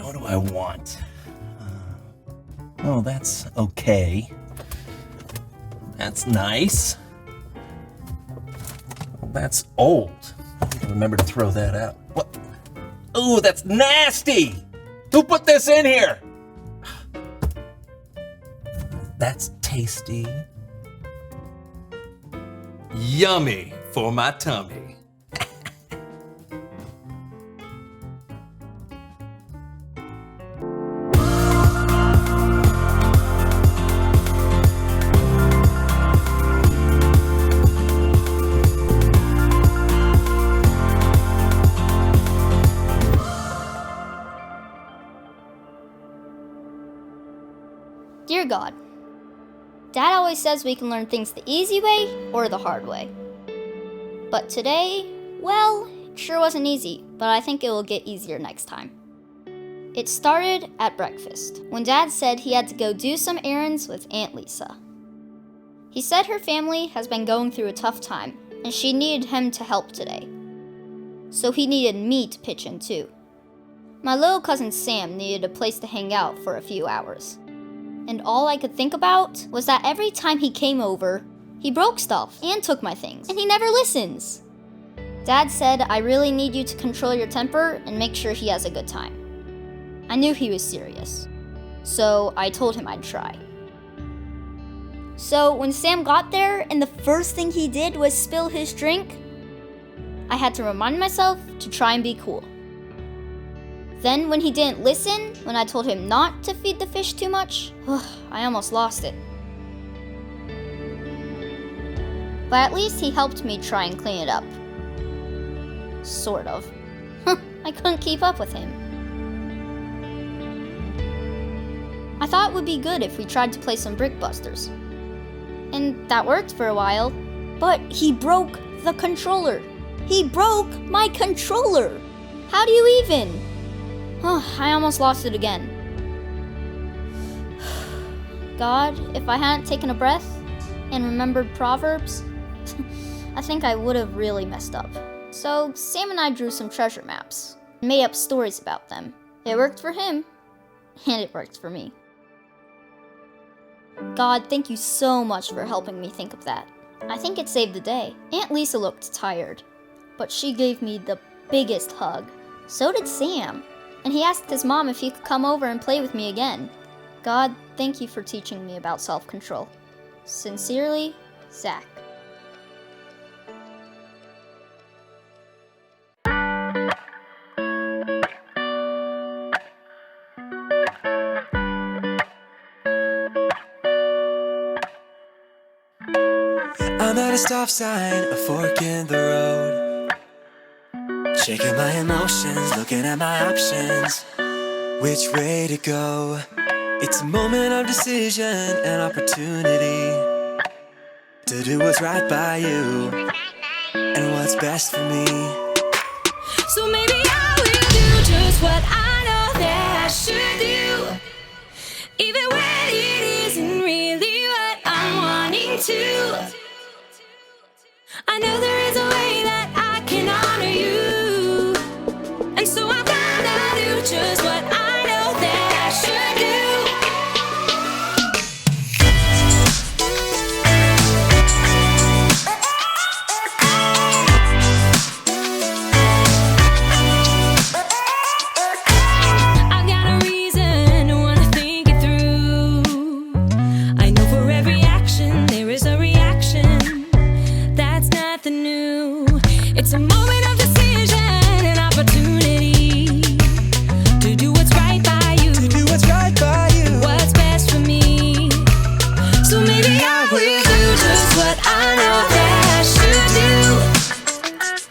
what do I want? Oh, that's okay. That's nice. Well, that's old. Remember to throw that out. What? Ooh, that's nasty! Who put this in here? That's tasty. Yummy for my tummy. Dear God, Dad always says we can learn things the easy way or the hard way. But today, well, it sure wasn't easy, but I think it will get easier next time. It started at breakfast, when Dad said he had to go do some errands with Aunt Lisa. He said her family has been going through a tough time, and she needed him to help today. So he needed me to pitch in too. My little cousin Sam needed a place to hang out for a few hours. And all I could think about was that every time he came over, he broke stuff and took my things, and he never listens. Dad said, I really need you to control your temper and make sure he has a good time. I knew he was serious, so I told him I'd try. So when Sam got there and the first thing he did was spill his drink, I had to remind myself to try and be cool. Then when he didn't listen, when I told him not to feed the fish too much, I almost lost it. But at least he helped me try and clean it up. Sort of. I couldn't keep up with him. I thought it would be good if we tried to play some Brick Busters. And that worked for a while. But he broke the controller. He broke my controller! How do you even? I almost lost it again. God, if I hadn't taken a breath and remembered Proverbs, I think I would have really messed up. So Sam and I drew some treasure maps and made up stories about them. It worked for him, and it worked for me. God, thank you so much for helping me think of that. I think it saved the day. Aunt Lisa looked tired, but she gave me the biggest hug. So did Sam. And he asked his mom if he could come over and play with me again. God, thank you for teaching me about self-control. Sincerely, Zach. I'm at a stop sign, a fork in the road. Shaking my emotions, looking at my options. Which way to go? It's a moment of decision, an opportunity to do what's right by you and what's best for me. So maybe I will do just what I know that I should do, even when it isn't really what I'm wanting to. I know there is a way that I can honor you, and so I'm gonna do just what I know that I should do. I've got a reason to wanna think it through. I know for every action there is a reaction. That's nothing new. It's a moment of decision, an opportunity to do what's right by you, To do what's right by you. what's best for me. So maybe I will do just what I know that I should do,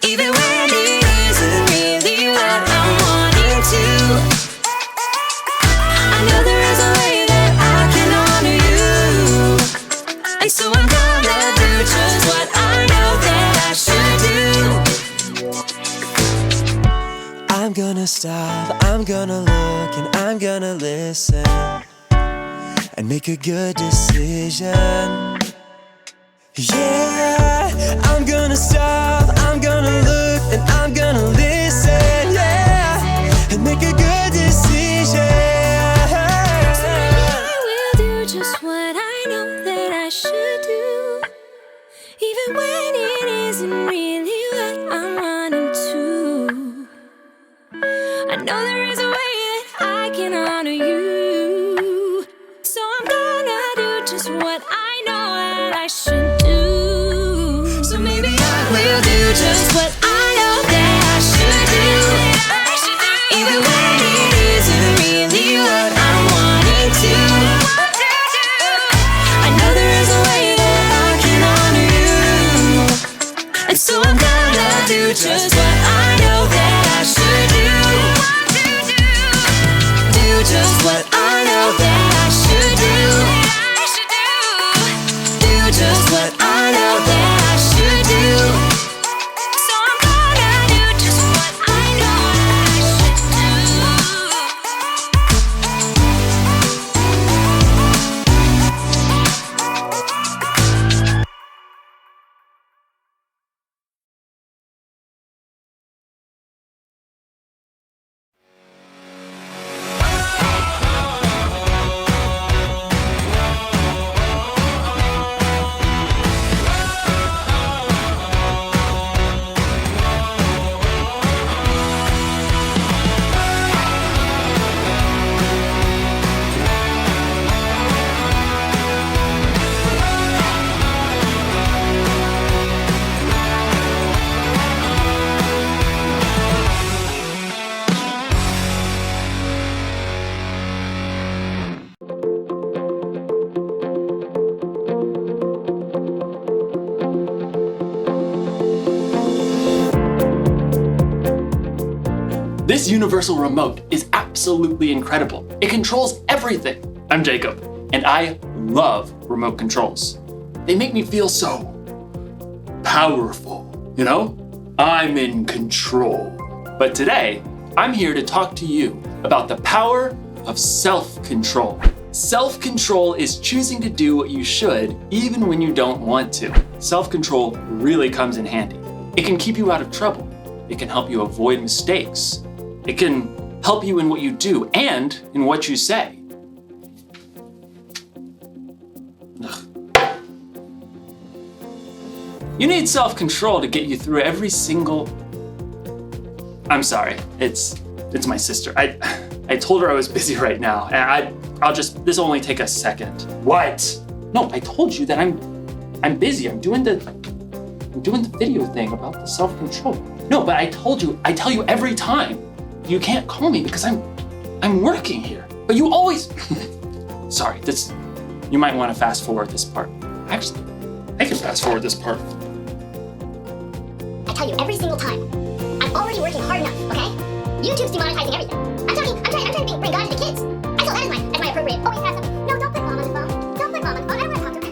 even when it isn't really what I'm wanting to. I know there is a way that I can honor you, and so I'm gonna do just what I know that I should do. I'm gonna stop, I'm gonna look, and I'm gonna listen and make a good decision. Yeah, I'm gonna stop, I'm gonna look, and I'm gonna listen. Yeah, and make a good decision. know there is a way that I can honor you. So I'm gonna do just what I know that I should do. So maybe I will do just what I know that I should do. Even when it isn't really what I'm wanting to. I know there is a way that I can honor you. And so I'm gonna do just what I know that I should do. Do just what I know that I should do. Do just what I know that I should do. So I'm gonna do just what I know that I should do. This universal remote is absolutely incredible. It controls everything. I'm Jacob, and I love remote controls. They make me feel so powerful, you know? I'm in control. But today, I'm here to talk to you about the power of self-control. Self-control is choosing to do what you should even when you don't want to. Self-control really comes in handy. It can keep you out of trouble. It can help you avoid mistakes. It can help you in what you do and in what you say. Ugh. You need self-control to get you through every single... I'm sorry, it's my sister. I told her I was busy right now, and this will only take a second. What? No, I told you that I'm busy. I'm doing the video thing about the self-control. No, but I tell you every time. You can't call me because I'm working here. But you always... Sorry, you might want to fast forward this part. Actually, I can fast forward this part. I tell you every single time. I'm already working hard enough, okay? YouTube's demonetizing everything. I'm trying to bring God into the kids. I feel that is my appropriate. Always have something. No, don't put mom on the phone. Don't put mom on the phone. I don't want to talk to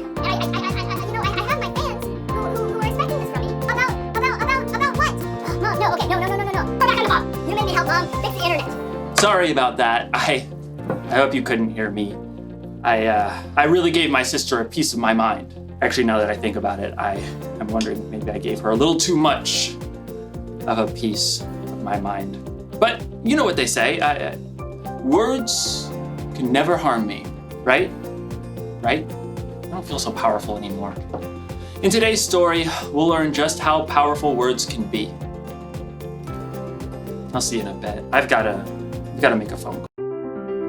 her. And I have my fans who are expecting this from me. About what? Mom, no, okay, no. Go back on the phone. You made me help mom fix the internet. Sorry about that. I hope you couldn't hear me. I really gave my sister a piece of my mind. Actually, now that I think about it, I'm wondering maybe I gave her a little too much of a piece of my mind. But you know what they say, words can never harm me, right? Right? I don't feel so powerful anymore. In today's story, we'll learn just how powerful words can be. I'll see you in a bit. I've gotta make a phone call.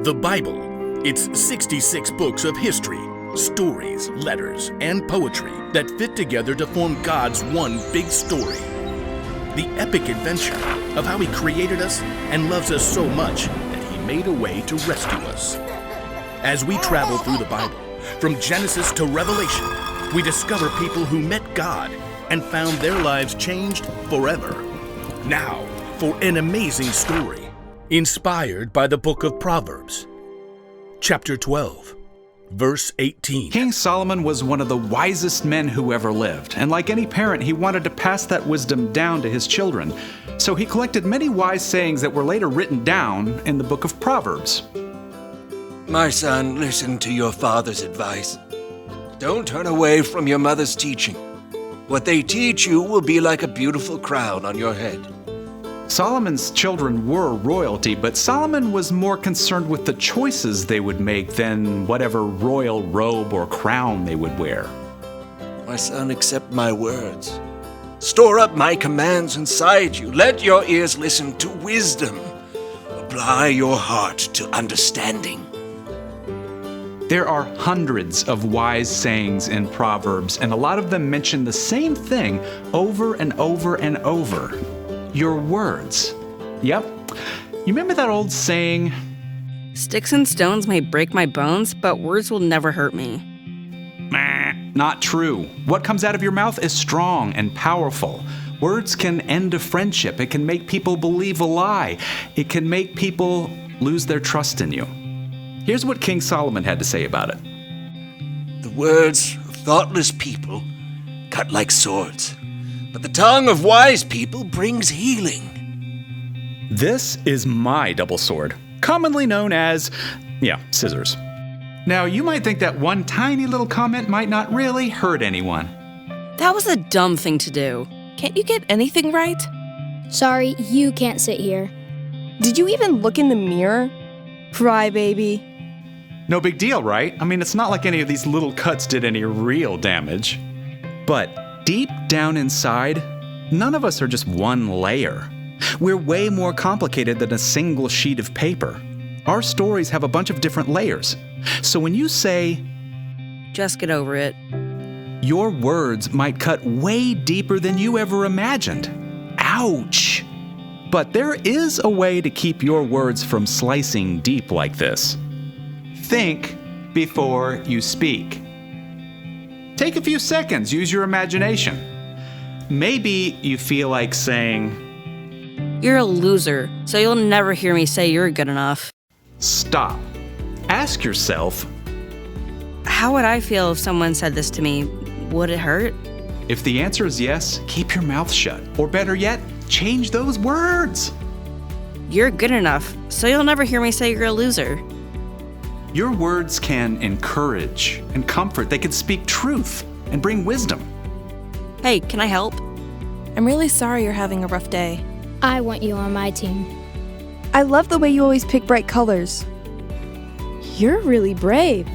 The Bible. It's 66 books of history, stories, letters, and poetry that fit together to form God's one big story. The epic adventure of how He created us and loves us so much that He made a way to rescue us. As we travel through the Bible, from Genesis to Revelation, we discover people who met God and found their lives changed forever. Now, for an amazing story, inspired by the book of Proverbs. Chapter 12, verse 18. King Solomon was one of the wisest men who ever lived, and like any parent, he wanted to pass that wisdom down to his children. So he collected many wise sayings that were later written down in the book of Proverbs. My son, listen to your father's advice. Don't turn away from your mother's teaching. What they teach you will be like a beautiful crown on your head. Solomon's children were royalty, but Solomon was more concerned with the choices they would make than whatever royal robe or crown they would wear. My son, accept my words. Store up my commands inside you. Let your ears listen to wisdom. apply your heart to understanding. There are hundreds of wise sayings in Proverbs, and a lot of them mention the same thing over and over and over. Your words. Yep. You remember that old saying? Sticks and stones may break my bones, but words will never hurt me. Not true. What comes out of your mouth is strong and powerful. Words can end a friendship. It can make people believe a lie. It can make people lose their trust in you. Here's what King Solomon had to say about it. The words of thoughtless people cut like swords, but the tongue of wise people brings healing. This is my double sword, commonly known as, scissors. Now, you might think that one tiny little comment might not really hurt anyone. That was a dumb thing to do. Can't you get anything right? Sorry, you can't sit here. Did you even look in the mirror? Crybaby. No big deal, right? I mean, it's not like any of these little cuts did any real damage. But deep down inside, none of us are just one layer. We're way more complicated than a single sheet of paper. Our stories have a bunch of different layers. So when you say, just get over it, your words might cut way deeper than you ever imagined. Ouch! But there is a way to keep your words from slicing deep like this. Think before you speak. Take a few seconds, use your imagination. Maybe you feel like saying, you're a loser, so you'll never hear me say you're good enough. Stop. Ask yourself, how would I feel if someone said this to me? Would it hurt? If the answer is yes, keep your mouth shut. Or better yet, change those words. You're good enough, so you'll never hear me say you're a loser. Your words can encourage and comfort. They can speak truth and bring wisdom. Hey, can I help? I'm really sorry you're having a rough day. I want you on my team. I love the way you always pick bright colors. You're really brave.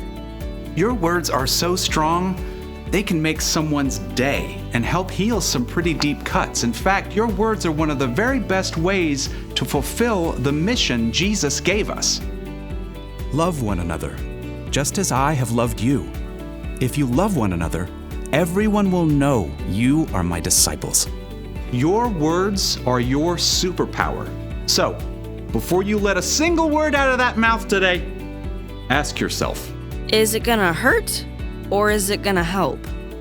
Your words are so strong, they can make someone's day and help heal some pretty deep cuts. In fact, your words are one of the very best ways to fulfill the mission Jesus gave us. Love one another, just as I have loved you. If you love one another, everyone will know you are my disciples. Your words are your superpower. So, before you let a single word out of that mouth today, ask yourself, is it gonna hurt or is it gonna help?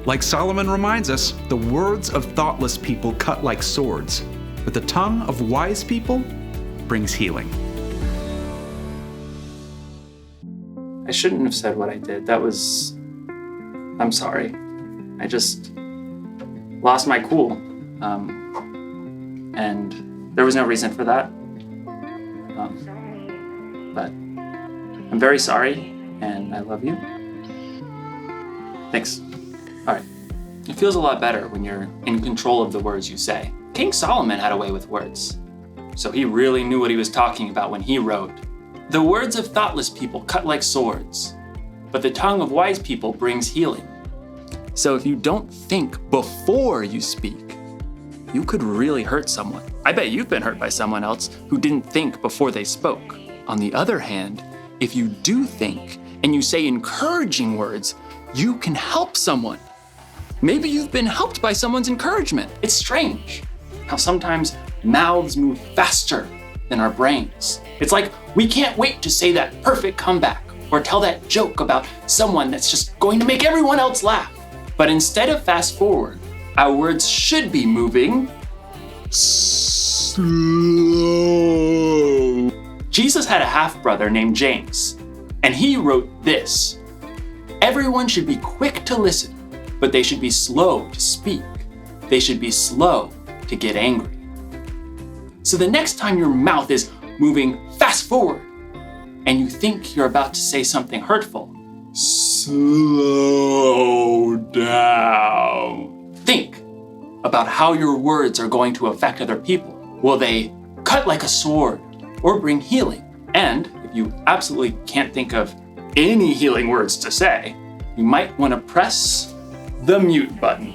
Like Solomon reminds us, the words of thoughtless people cut like swords, but the tongue of wise people brings healing. I shouldn't have said what I did. I'm sorry. I just lost my cool. And there was no reason for that. But I'm very sorry, and I love you. Thanks. All right. It feels a lot better when you're in control of the words you say. King Solomon had a way with words, so he really knew what he was talking about when he wrote, "The words of thoughtless people cut like swords, but the tongue of wise people brings healing." So if you don't think before you speak, you could really hurt someone. I bet you've been hurt by someone else who didn't think before they spoke. On the other hand, if you do think and you say encouraging words, you can help someone. Maybe you've been helped by someone's encouragement. It's strange how sometimes mouths move faster than our brains. It's like we can't wait to say that perfect comeback or tell that joke about someone that's just going to make everyone else laugh. But instead of fast forward, our words should be moving slow. Jesus had a half-brother named James, and he wrote this: "Everyone should be quick to listen, but they should be slow to speak. They should be slow to get angry." So the next time your mouth is moving fast forward and you think you're about to say something hurtful, slow down. Think about how your words are going to affect other people. Will they cut like a sword or bring healing? And if you absolutely can't think of any healing words to say, you might want to press the mute button.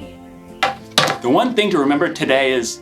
The one thing to remember today is,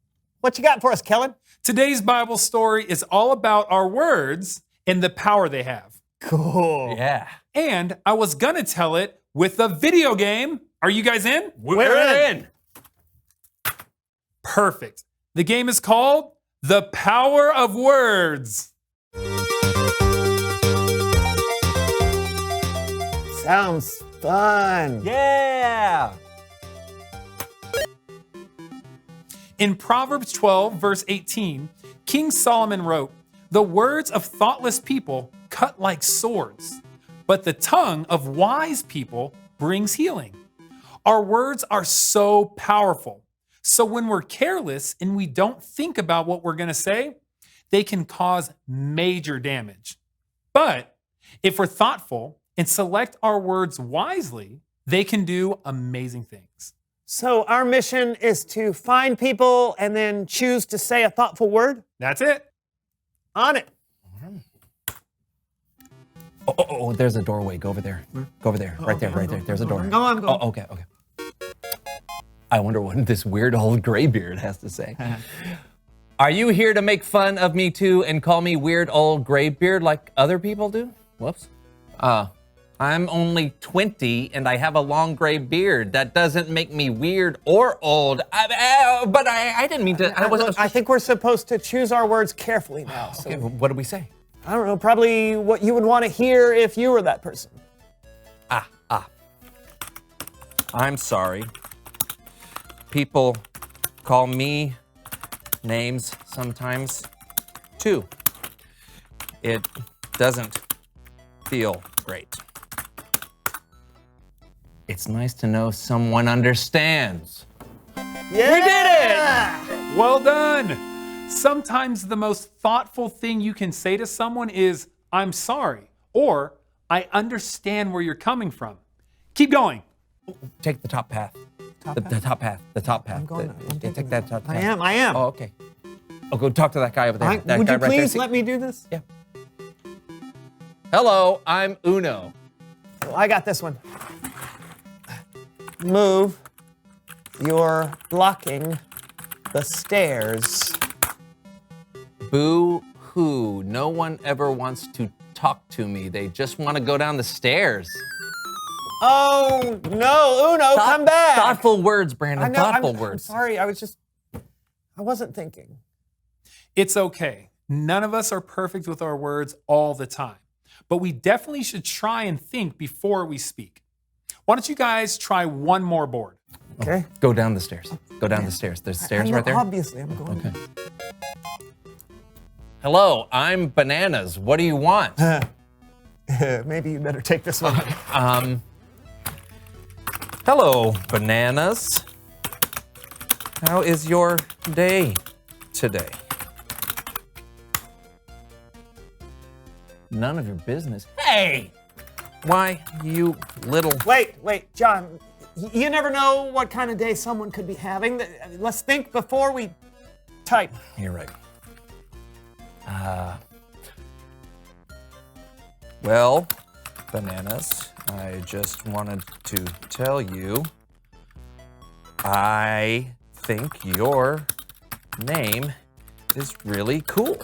What you got for us, Kellen? Today's Bible story is all about our words and the power they have. Cool. Yeah. And I was gonna tell it with a video game. Are you guys in? We're in. Perfect. The game is called The Power of Words. Sounds fun. Yeah. In Proverbs 12, verse 18, King Solomon wrote, "The words of thoughtless people cut like swords, but the tongue of wise people brings healing." Our words are so powerful. So when we're careless and we don't think about what we're going to say, they can cause major damage. But if we're thoughtful and select our words wisely, they can do amazing things. So our mission is to find people and then choose to say a thoughtful word? That's it. On it. Oh, there's a doorway. Go over there. Go over there. Right there. There's a door. Go on. Oh, okay. I wonder what this weird old graybeard has to say. Are you here to make fun of me too and call me weird old graybeard like other people do? Whoops. I'm only 20 and I have a long gray beard. That doesn't make me weird or old. But I didn't mean to. I think we're supposed to choose our words carefully now. Okay, what do we say? I don't know, probably what you would want to hear if you were that person. I'm sorry. People call me names sometimes too. It doesn't feel great. It's nice to know someone understands. Yeah! We did it! Well done. Sometimes the most thoughtful thing you can say to someone is, "I'm sorry," or "I understand where you're coming from." Keep going. Take the top path. The top path. I'm going. Take that top path. I am. Oh, okay. Oh, go talk to that guy over there. That Would guy you right there. please See- let me do this? Yeah. Hello, I'm Uno. Well, I got this one. Move. You're blocking the stairs. Boo hoo. No one ever wants to talk to me. They just want to go down the stairs. Oh, no, Uno, come back. Thoughtful words, Brandon. I know, Thoughtful I'm words. sorry, I wasn't thinking. It's okay. None of us are perfect with our words all the time, but we definitely should try and think before we speak. Why don't you guys try one more board? Okay. Go down the stairs. Go down the stairs. There's stairs I know, right there. Obviously, I'm going. Okay. Hello, I'm Bananas. What do you want? Maybe you better take this one. Hello, Bananas. How is your day today? None of your business. Hey! Why, you little... Wait, John. You never know what kind of day someone could be having. Let's think before we type. You're right. Well, Bananas, I just wanted to tell you, I think your name is really cool.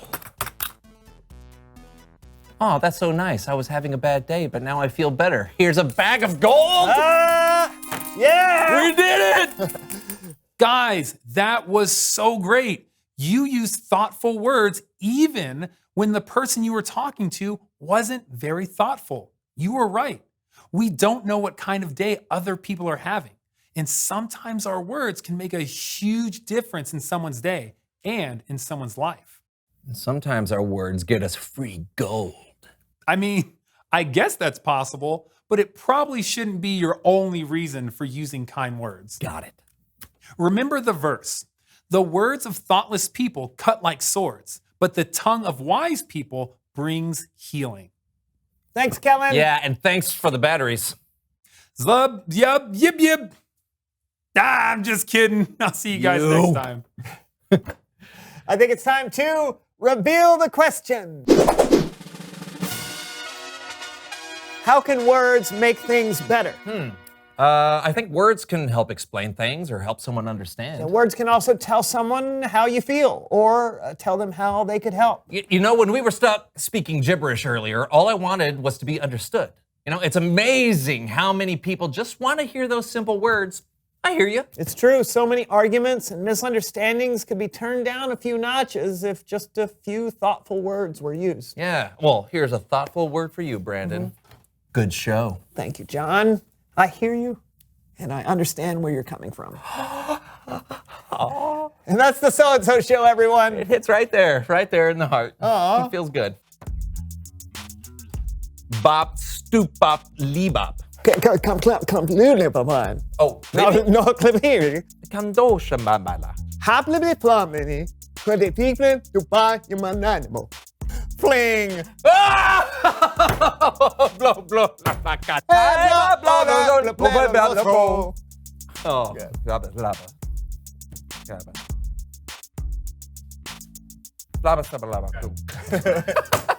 Oh, that's so nice. I was having a bad day, but now I feel better. Here's a bag of gold. Yeah! We did it! Guys, that was so great. You used thoughtful words even when the person you were talking to wasn't very thoughtful. You were right. We don't know what kind of day other people are having. And sometimes our words can make a huge difference in someone's day and in someone's life. Sometimes our words get us free gold. I mean, I guess that's possible, but it probably shouldn't be your only reason for using kind words. Got it. Remember the verse. The words of thoughtless people cut like swords, but the tongue of wise people brings healing. Thanks, Kellen. Yeah, and thanks for the batteries. Zlub, yub, yib, yib. I'm just kidding. I'll see you guys next time. I think it's time to reveal the question. How can words make things better? I think words can help explain things or help someone understand. And words can also tell someone how you feel or tell them how they could help. You know, when we were stuck speaking gibberish earlier, all I wanted was to be understood. You know, it's amazing how many people just want to hear those simple words. I hear you. It's true. So many arguments and misunderstandings could be turned down a few notches if just a few thoughtful words were used. Yeah. Well, here's a thoughtful word for you, Brandon. Good show. Thank you, John. I hear you, and I understand where you're coming from. And that's the So and So Show, everyone. It hits right there in the heart. It feels good. Bop, stoop, bop, leebop. Come, Lillipopon. Oh, no, clip here. Kandosha babala. Happily plumbing, could the people to buy your animal. Fling. Blow, blow, la vaca. Oh, lava, lava. Lava, lava, lava.